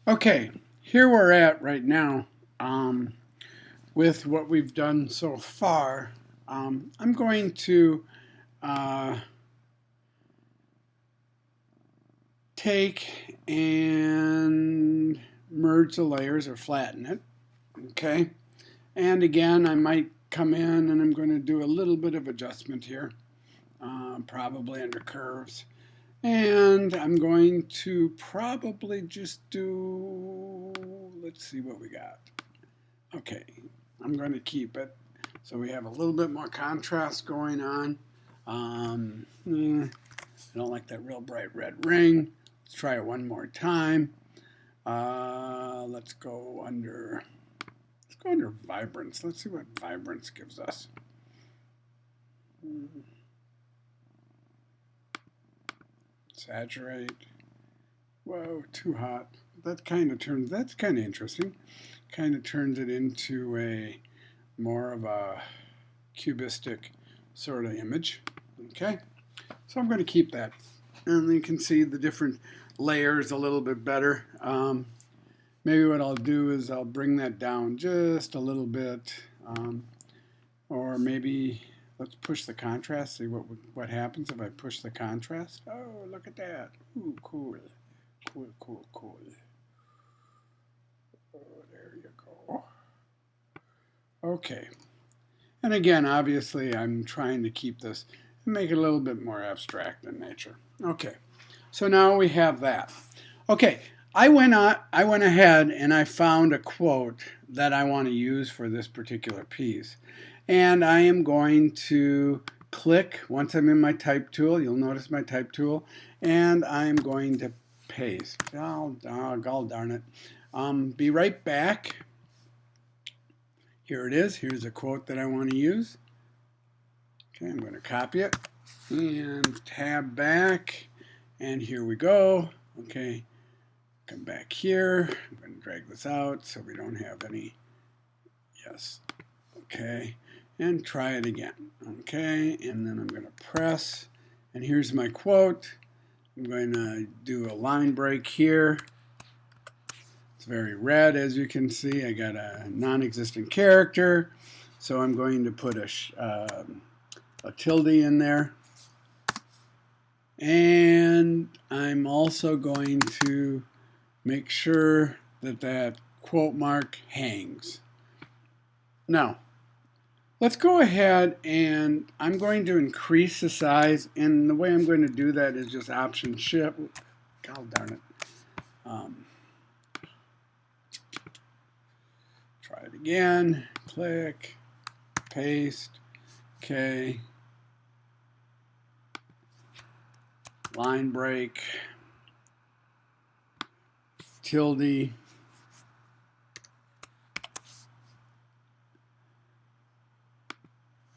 Okay, here we're at right now with what we've done so far. I'm going to uh, take and merge the layers or flatten it. Okay, and again, I might come in and I'm going to do a little bit of adjustment here, probably under curves. And I'm going to probably just do, let's see what we got. Okay, I'm going to keep it. So we have a little bit more contrast going on. I don't like that real bright red ring. Let's try it one more time. Let's go under vibrance. Let's see what vibrance gives us. Saturate. Whoa, too hot. That's kind of interesting. Kind of turns it into a more of a cubistic sort of image. Okay, so I'm going to keep that. And you can see the different layers a little bit better. Maybe what I'll do is I'll bring that down just a little bit. Or maybe let's push the contrast, see what happens if I push the contrast. Oh, look at that. Ooh, cool. Cool, cool, cool. Oh, there you go. Okay. And again, obviously, I'm trying to keep this and make it a little bit more abstract in nature. Okay. So now we have that. Okay. I went ahead and I found a quote that I want to use for this particular piece. And I am going to click, once I'm in my type tool, you'll notice my type tool, and I'm going to paste. Oh, darn it. Be right back. Here it is. Here's a quote that I want to use. Okay, I'm going to copy it and tab back, and here we go. Okay, come back here. I'm going to drag this out so we don't have any. Yes. Okay, and try it again. Okay, and then I'm going to press, and here's my quote. I'm going to do a line break here. It's very red, as you can see. I got a non-existent character, so I'm going to put a tilde in there. And I'm also going to make sure that that quote mark hangs. Now, let's go ahead and I'm going to increase the size, and the way I'm going to do that is just Option Shift. God darn it. Try it again. Click, paste, okay. Line break, tilde.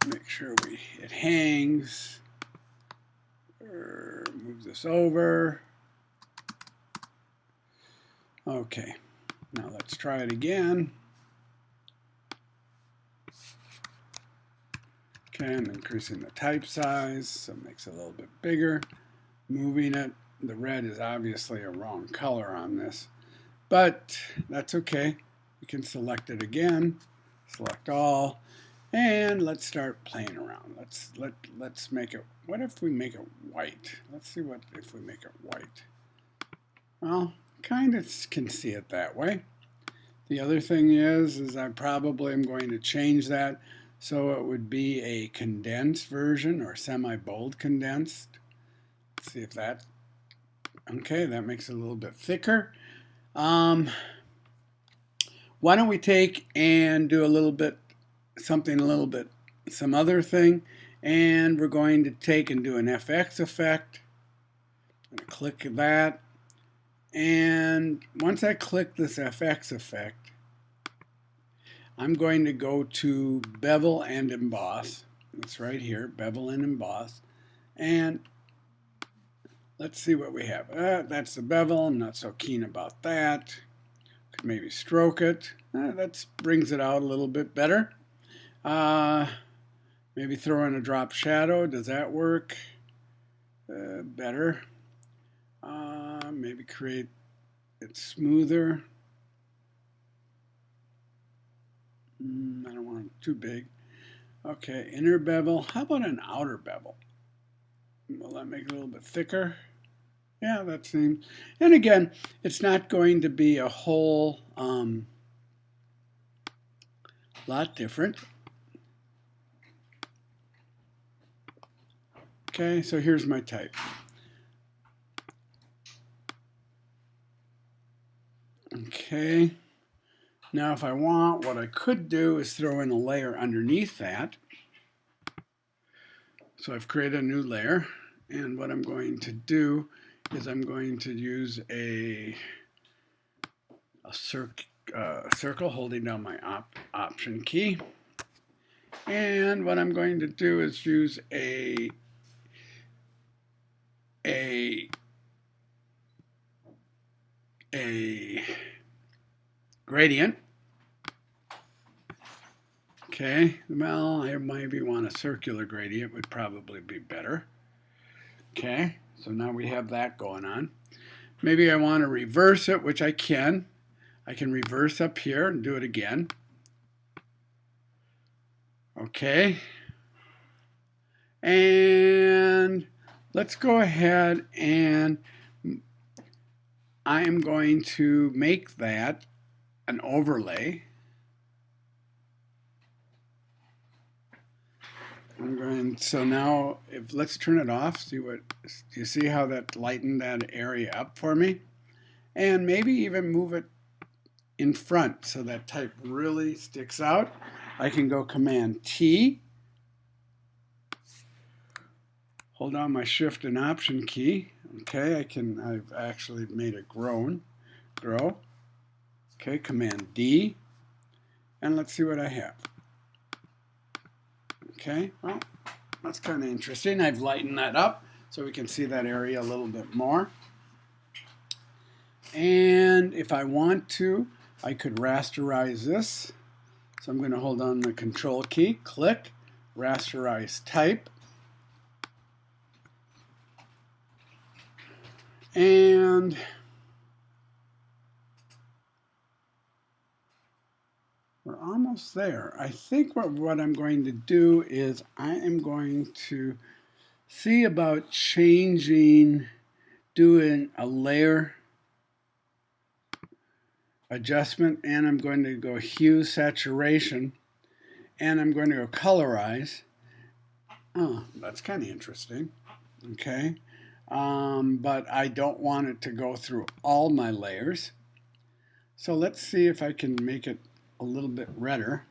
Make sure it hangs. Move this over. Okay, now let's try it again. Okay, I'm increasing the type size, so it makes it a little bit bigger. Moving it. The red is obviously a wrong color on this, but that's okay. You can select it again, select all, and let's start playing around. Let's make it. What if we make it white? Let's see what if we make it white. Well, kind of can see it that way. The other thing is I probably am going to change that so it would be a condensed version or semi-bold condensed. Let's see if that, okay, that makes it a little bit thicker. Why don't we take and do a little bit, some other thing, and we're going to take and do an FX effect. I'm going to click that, and once I click this FX effect, I'm going to go to Bevel and Emboss. It's right here, Bevel and Emboss, and let's see what we have. That's the bevel. I'm not so keen about that. Could maybe stroke it. That brings it out a little bit better. Maybe throw in a drop shadow. Does that work? Better. Maybe create it's smoother. I don't want it too big. Okay, inner bevel. How about an outer bevel? Will that make it a little bit thicker? Yeah, that seems. And again, it's not going to be a whole lot different. Okay, so here's my type. Okay, now if I want, what I could do is throw in a layer underneath that. So I've created a new layer, and what I'm going to do is I'm going to use a circle holding down my option key. And what I'm going to do is use a gradient. Okay, well, I maybe want a circular gradient would probably be better. Okay, so now we have that going on. Maybe I want to reverse it, which I can. I can reverse up here and do it again. Okay, and let's go ahead and I am going to make that an overlay. So now let's turn it off. Do you see how that lightened that area up for me? And maybe even move it in front so that type really sticks out. I can go Command T, hold down my Shift and Option key. Okay, I've actually made it grow. Okay, Command D, and let's see what I have. Okay, well, that's kind of interesting. I've lightened that up so we can see that area a little bit more. And if I want to, I could rasterize this. So I'm going to hold on the Control key, click, rasterize type. And we're almost there. I think what I'm going to do is I am going to see about doing a layer adjustment, and I'm going to go hue saturation, and I'm going to go colorize. Oh, that's kind of interesting. Okay, but I don't want it to go through all my layers. So let's see if I can make it a little bit redder,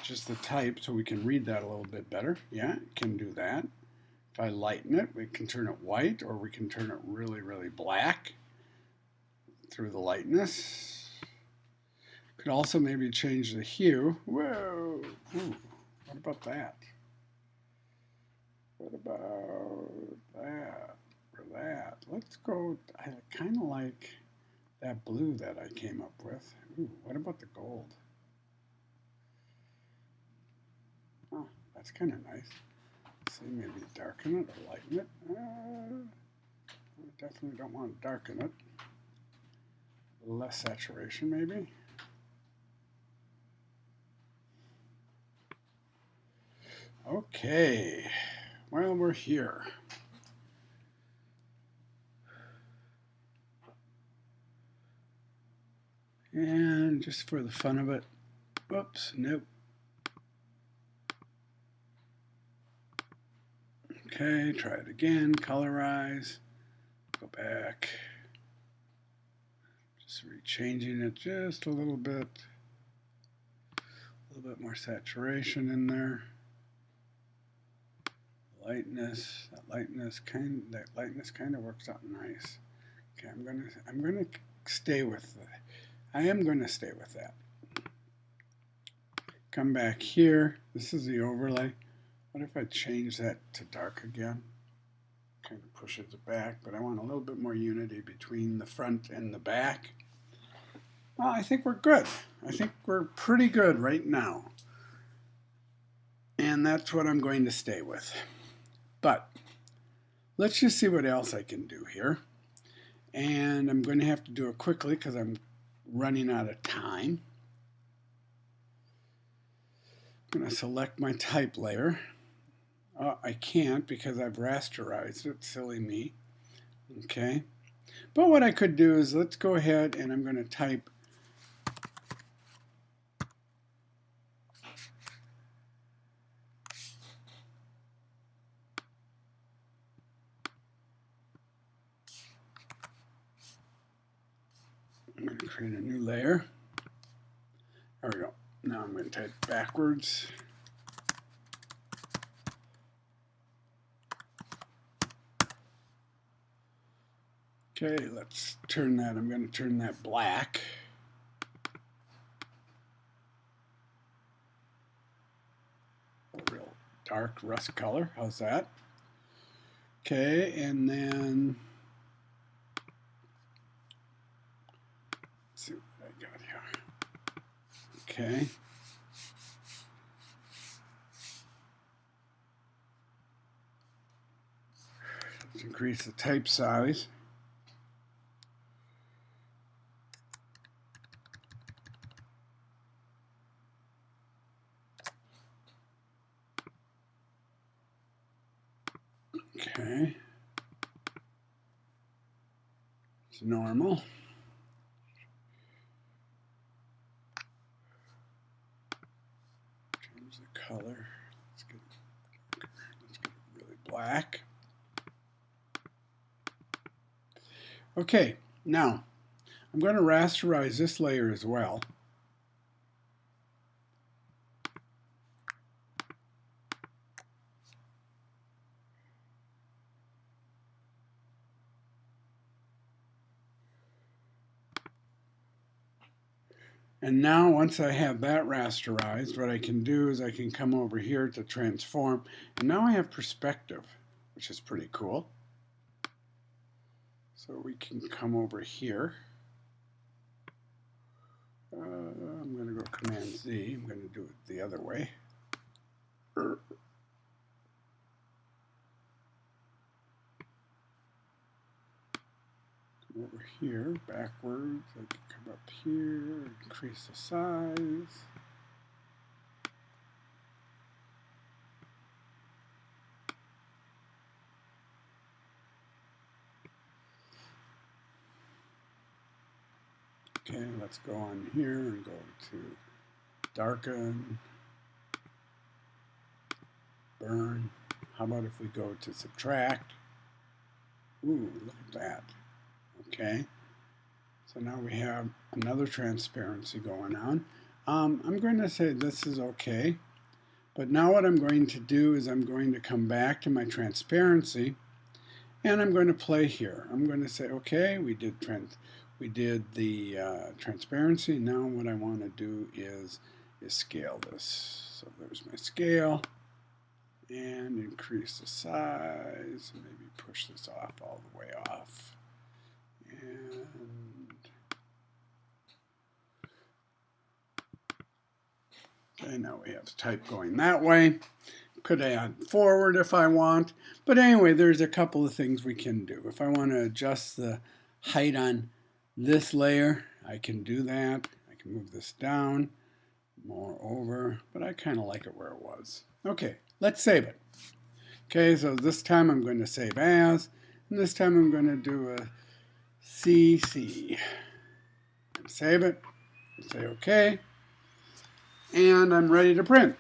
just the type, so we can read that a little bit better. Yeah, can do that. If I lighten it, we can turn it white, or we can turn it really, really black through the lightness. Could also maybe change the hue. Whoa! Ooh, what about that? What about that or that? Let's go. I kind of like that blue that I came up with. Ooh, what about the gold? Oh, that's kind of nice. Let's see, maybe darken it or lighten it. I definitely don't want to darken it. Less saturation, maybe. Okay, well, we're here. And just for the fun of it, whoops, nope. Okay, try it again, colorize, go back. Just rechanging it just a little bit more saturation in there. Lightness, that lightness kind of works out nice. Okay, I'm gonna stay with it. I am going to stay with that. Come back here. This is the overlay. What if I change that to dark again? Kind of pushes it back, but I want a little bit more unity between the front and the back. Well, I think we're good. I think we're pretty good right now. And that's what I'm going to stay with. But let's just see what else I can do here. And I'm going to have to do it quickly because I'm running out of time. I'm going to select my type layer. I can't because I've rasterized it. Silly me. Okay. But what I could do is let's go ahead and I'm going to type I'm going to create a new layer. There we go. Now I'm going to type backwards. Okay, let's turn that. I'm going to turn that black. A real dark rust color. How's that? Okay, and then let's see what I got here. Okay. Let's increase the type size. Okay. It's normal. Change the color. Let's get it really black. Okay, now I'm going to rasterize this layer as well. And now once I have that rasterized, what I can do is I can come over here to transform. And now I have perspective, which is pretty cool. So we can come over here. I'm going to go Command Z. I'm going to do it the other way. Come over here, backwards. I can come up here, increase the size. Okay, let's go on here and go to darken, burn. How about if we go to subtract? Ooh, look at that. Okay, so now we have another transparency going on. I'm going to say this is okay, but now what I'm going to do is I'm going to come back to my transparency and I'm going to play here. I'm going to say, okay, we did the transparency. Now what I want to do is scale this. So there's my scale, and increase the size, and maybe push this off all the way off. And okay, now we have type going that way. Could add forward if I want, but anyway, there's a couple of things we can do. If I want to adjust the height on this layer, I can do that. I can move this down, more over, but I kind of like it where it was. Okay, let's save it. Okay, so this time I'm going to save as, and this time I'm going to do a CC. And save it, and say OK, and I'm ready to print.